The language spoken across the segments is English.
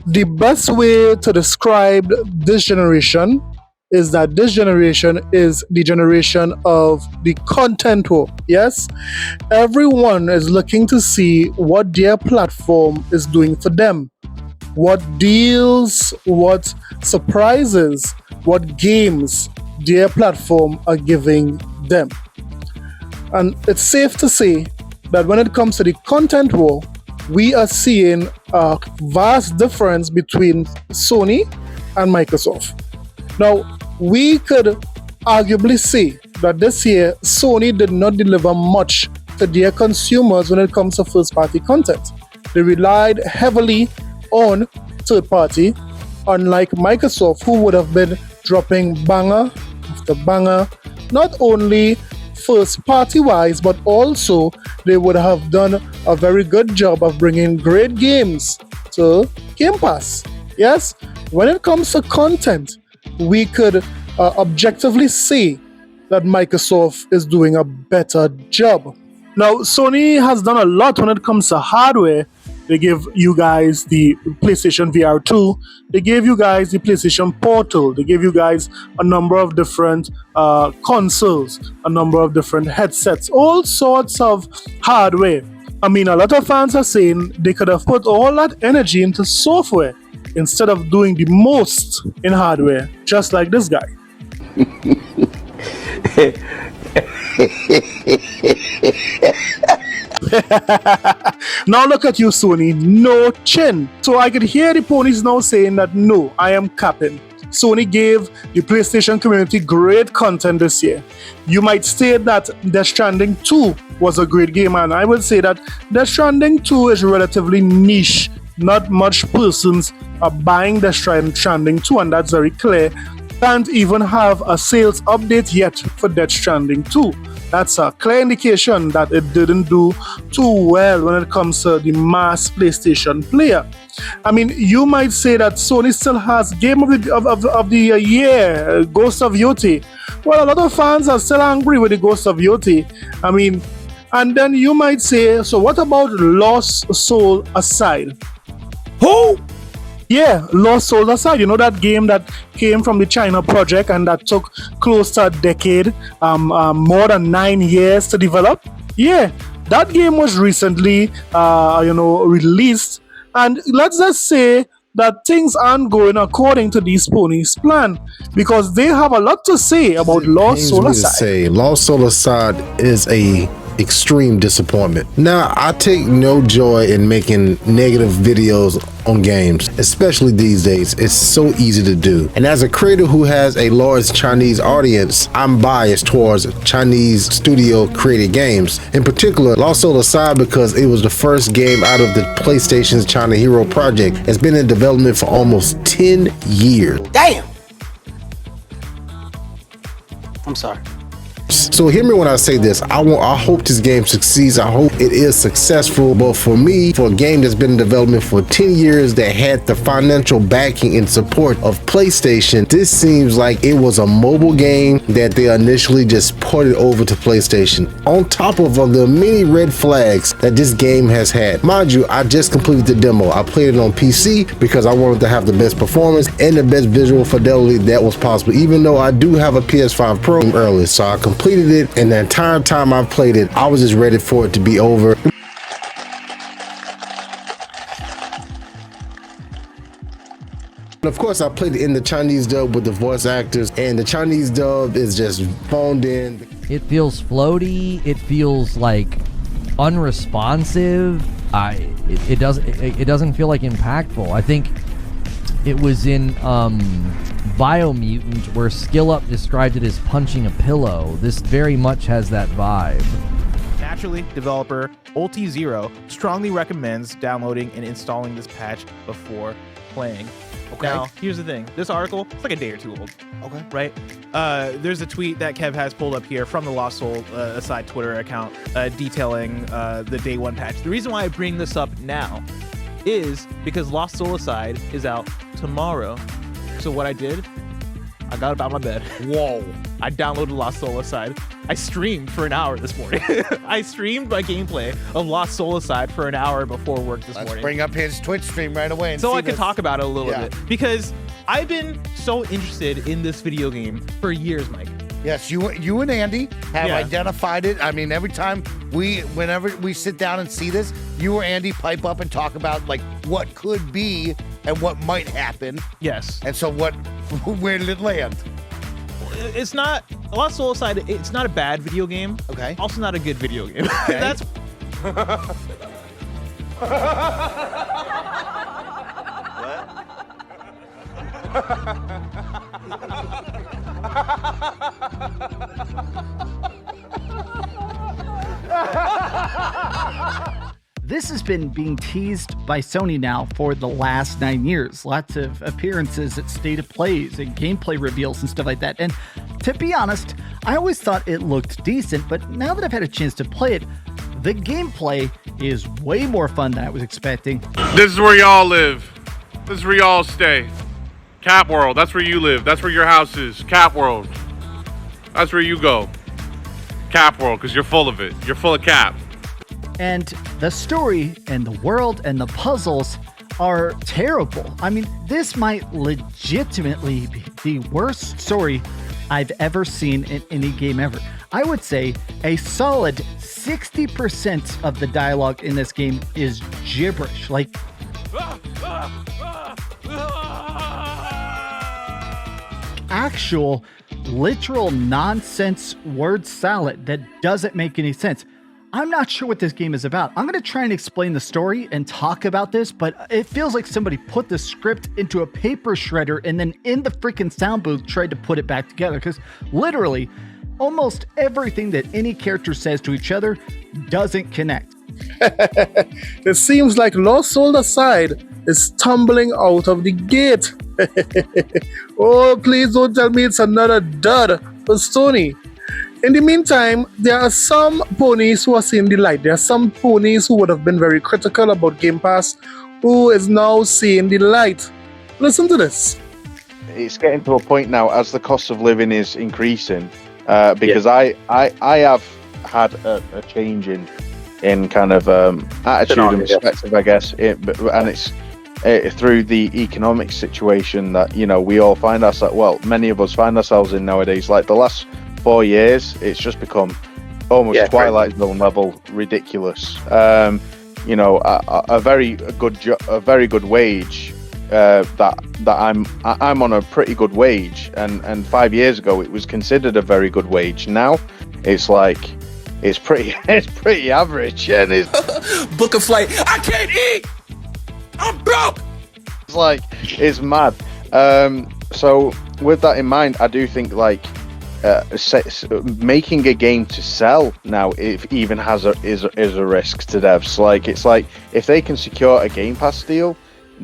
The best way to describe this generation is that this generation is the generation of the content war. Yes, everyone is looking to see what their platform is doing for them, what deals, what surprises, what games their platform are giving them. And it's safe to say that when it comes to the content war, we are seeing a vast difference between Sony and Microsoft. Now, we could arguably say that this year Sony did not deliver much to their consumers when it comes to first party content. They relied heavily on third party, unlike Microsoft, who would have been dropping banger after banger, not only first party wise, but also they would have done a very good job of bringing great games to Game Pass. Yes, when it comes to content, we could objectively say that Microsoft is doing a better job. Now, Sony has done a lot when it comes to hardware. They give you guys the PlayStation VR 2. They gave you guys the PlayStation Portal. They gave you guys a number of different consoles, a number of different headsets, all sorts of hardware. I mean, a lot of fans are saying they could have put all that energy into software instead of doing the most in hardware, just like this guy. Now look at you, Sony. No chin. So I could hear the ponies now saying that no, I am capping. Sony gave the PlayStation community great content this year. You might state that Death Stranding 2 was a great game, and I would say that Death Stranding 2 is relatively niche. Not much persons are buying Death Stranding 2, and that's very clear. Can't even have a sales update yet for Death Stranding 2. That's a clear indication that it didn't do too well when it comes to the mass PlayStation player. I mean, you might say that Sony still has Game of the Year, Ghost of Yoti. Well, a lot of fans are still angry with the Ghost of Yoti. I mean, and then you might say, so what about Lost Soul Aside? Who? Yeah, Lost Soul Aside. You know that game that came from the China project and that took close to a decade, more than 9 years to develop? Yeah, that game was recently, released. And let's just say that things aren't going according to these ponies' plan, because they have a lot to say about Lost Soul Aside. Lost Soul Aside is a extreme disappointment. Now, I take no joy in making negative videos on games, especially these days. It's so easy to do. And as a creator who has a large Chinese audience, I'm biased towards Chinese studio created games. In particular, Lost Soul Aside, because it was the first game out of the PlayStation's China Hero project. It's been in development for almost 10 years. Damn! I'm sorry. So hear me when I say this. I hope this game succeeds. I hope it is successful. But for me, for a game that's been in development for 10 years, that had the financial backing and support of PlayStation, this seems like it was a mobile game that they initially just ported over to PlayStation. On top of the many red flags that this game has had. Mind you, I just completed the demo. I played it on PC because I wanted to have the best performance and the best visual fidelity that was possible, even though I do have a PS5 Pro early. So I completed it, and the entire time I've played it, I was just ready for it to be over. And of course, I played it in the Chinese dub with the voice actors, and the Chinese dub is just phoned in. It feels floaty. It feels like unresponsive. It doesn't feel like impactful. I think it was in Biomutant where Skill Up described it as punching a pillow. This very much has that vibe. Naturally, developer Ulti0 strongly recommends downloading and installing this patch before playing. Okay. Now, here's the thing. This article, it's like a day or two old. Okay. Right? There's a tweet that Kev has pulled up here from the Lost Soul Aside Twitter account detailing the day one patch. The reason why I bring this up now is because Lost Soul Aside is out tomorrow. So what I did, I got up out of my bed. Whoa. I downloaded Lost Soul Aside, I streamed for an hour this morning. I streamed my gameplay of Lost Soul Aside for an hour before work this morning. Let's bring up his Twitch stream right away. And so see I can this. talk about it a little bit. Because I've been so interested in this video game for years, Mike. Yes, you and Andy have identified it. I mean, every time whenever we sit down and see this, you or Andy pipe up and talk about like what could be and what might happen. Yes. And so where did it land? It's not, Lost Soul Aside, it's not a bad video game. Okay. Also not a good video game. Okay. That's... This has been being teased by Sony now for the last 9 years. Lots of appearances at State of Plays and gameplay reveals and stuff like that. And to be honest, I always thought it looked decent, but now that I've had a chance to play it, the gameplay is way more fun than I was expecting. This is where y'all live. This is where y'all stay. Cap World, that's where you live. That's where your house is. Cap World. That's where you go. Cap World, because you're full of it. You're full of cap. And the story and the world and the puzzles are terrible. I mean, this might legitimately be the worst story I've ever seen in any game ever. I would say a solid 60% of the dialogue in this game is gibberish. Like, actual literal nonsense word salad that doesn't make any sense. I'm not sure what this game is about. I'm going to try and explain the story and talk about this, but it feels like somebody put the script into a paper shredder and then in the freaking sound booth tried to put it back together, because literally almost everything that any character says to each other doesn't connect. It seems like Lost Soul Aside is tumbling out of the gate. Oh, please don't tell me it's another dud for Sony. In the meantime, there are some ponies who are seeing the light. There are some ponies who would have been very critical about Game Pass who is now seeing the light. Listen to this. It's getting to a point now as the cost of living is increasing, because I have had a change in kind of attitude and perspective, I guess, and it's through the economic situation that, you know, we all find ourselves, well, many of us find ourselves in nowadays. Like the last 4 years, it's just become almost Twilight Zone level ridiculous. You know, a very good wage. That I'm on a pretty good wage, and 5 years ago it was considered a very good wage. Now it's like it's pretty average, and it's book a flight. I can't eat. I'm broke. It's like it's mad. So with that in mind, I do think like making a game to sell now it even has is a risk to devs. Like it's like if they can secure a Game Pass deal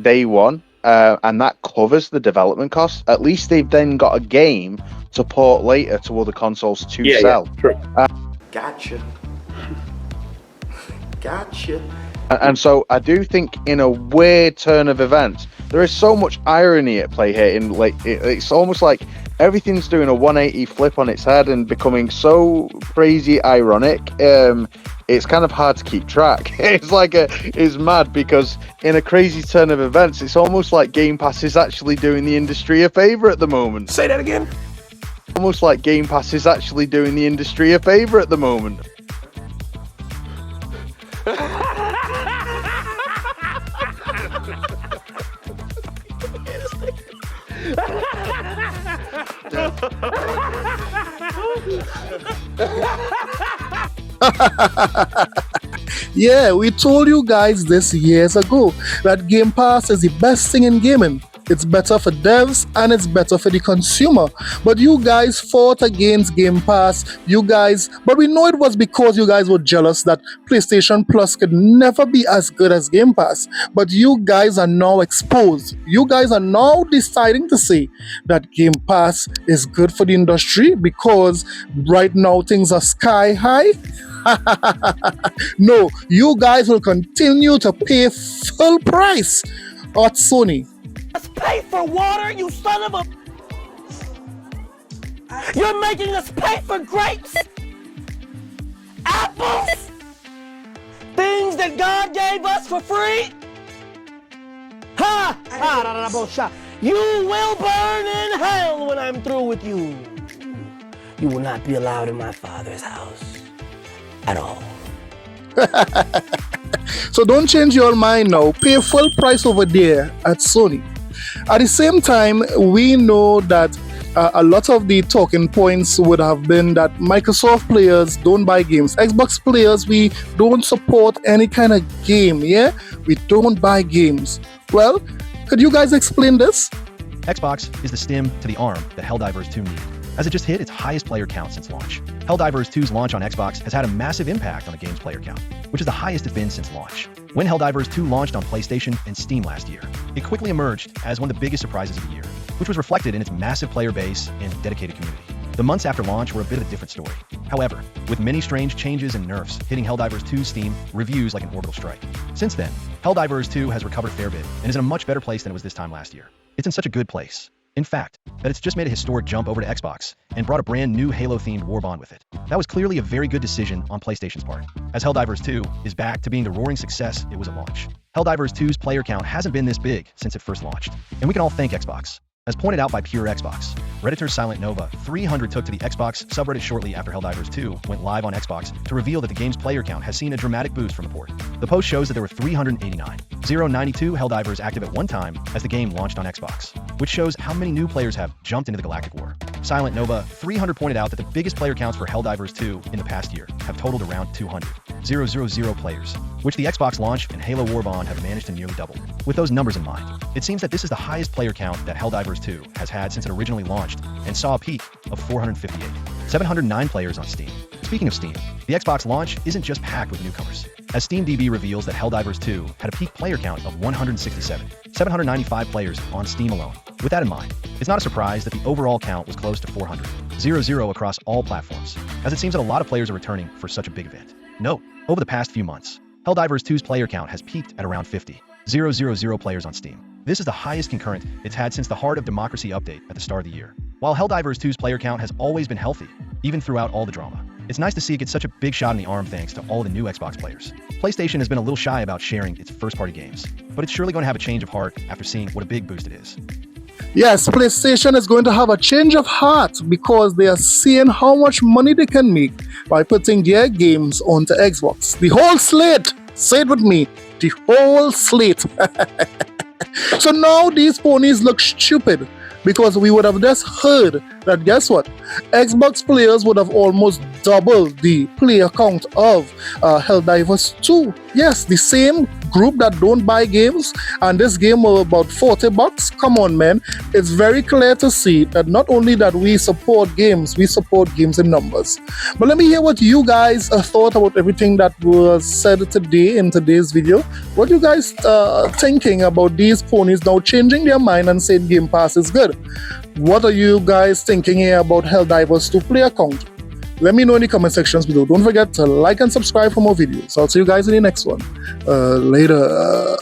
day one, and that covers the development costs, at least they've then got a game to port later to other consoles to sell. Yeah, true. Gotcha. And so I do think, in a weird turn of events, there is so much irony at play here. In like, it's almost like everything's doing a 180 flip on its head and becoming so crazy ironic. It's kind of hard to keep track. It's mad because in a crazy turn of events, it's almost like Game Pass is actually doing the industry a favor at the moment. Say that again. Almost like Game Pass is actually doing the industry a favor at the moment. Yeah, we told you guys this years ago that Game Pass is the best thing in gaming. It's better for devs and it's better for the consumer. But you guys fought against Game Pass. But we know it was because you guys were jealous that PlayStation Plus could never be as good as Game Pass. But you guys are now exposed. You guys are now deciding to say that Game Pass is good for the industry because right now things are sky high. No, you guys will continue to pay full price at Sony. Let's pay for water, you son of a... You're making us pay for grapes? apples? Things that God gave us for free? Ha! Ha! Da, da, da, bullshit. You will burn in hell when I'm through with you. You will not be allowed in my Father's house at all. So don't change your mind now. Pay full price over there at Sony. At the same time, we know that a lot of the talking points would have been that Microsoft players don't buy games. Xbox players, we don't support any kind of game, yeah? We don't buy games. Well, could you guys explain this? Xbox is the stem to the arm that Helldivers 2 needed, as it just hit its highest player count since launch. Helldivers 2's launch on Xbox has had a massive impact on the game's player count, which is the highest it's been since launch. When Helldivers 2 launched on PlayStation and Steam last year, it quickly emerged as one of the biggest surprises of the year, which was reflected in its massive player base and dedicated community. The months after launch were a bit of a different story. However, with many strange changes and nerfs hitting Helldivers 2's Steam reviews like an orbital strike. Since then, Helldivers 2 has recovered a fair bit and is in a much better place than it was this time last year. It's in such a good place, in fact, that it's just made a historic jump over to Xbox and brought a brand new Halo-themed warbond with it. That was clearly a very good decision on PlayStation's part, as Helldivers 2 is back to being the roaring success it was at launch. Helldivers 2's player count hasn't been this big since it first launched, and we can all thank Xbox. As pointed out by Pure Xbox, Redditor Silent Nova 300 took to the Xbox subreddit shortly after Helldivers 2 went live on Xbox to reveal that the game's player count has seen a dramatic boost from the port. The post shows that there were 389, 092 Helldivers active at one time as the game launched on Xbox, which shows how many new players have jumped into the Galactic War. Silent Nova 300 pointed out that the biggest player counts for Helldivers 2 in the past year have totaled around 200, 000 players, which the Xbox launch and Halo Warbond have managed to nearly double. With those numbers in mind, it seems that this is the highest player count that Helldivers 2 has had since it originally launched and saw a peak of 458, 709 players on Steam. Speaking of Steam, the Xbox launch isn't just packed with newcomers, as SteamDB reveals that Helldivers 2 had a peak player count of 167, 795 players on Steam alone. With that in mind, it's not a surprise that the overall count was close to 400, 00 across all platforms, as it seems that a lot of players are returning for such a big event. Note, over the past few months, Helldivers 2's player count has peaked at around 50, 000 players on Steam. This is the highest concurrent it's had since the Heart of Democracy update at the start of the year. While Helldivers 2's player count has always been healthy, even throughout all the drama, it's nice to see it get such a big shot in the arm thanks to all the new Xbox players. PlayStation has been a little shy about sharing its first-party games, but it's surely going to have a change of heart after seeing what a big boost it is. Yes, PlayStation is going to have a change of heart because they are seeing how much money they can make by putting their games onto Xbox. The whole slate! Say it with me. The whole slate. So now these ponies look stupid because we would have just heard that, guess what? Xbox players would have almost doubled the player count of Helldivers 2. Yes, the same group that don't buy games, and this game was about $40. Come on, man. It's very clear to see that not only that we support games in numbers. But let me hear what you guys thought about everything that was said today in today's video. What you guys thinking about these ponies now changing their mind and saying Game Pass is good? What are you guys thinking here about Helldivers 2 player count? Let me know in the comment sections below. Don't forget to like and subscribe for more videos. I'll see you guys in the next one. Later.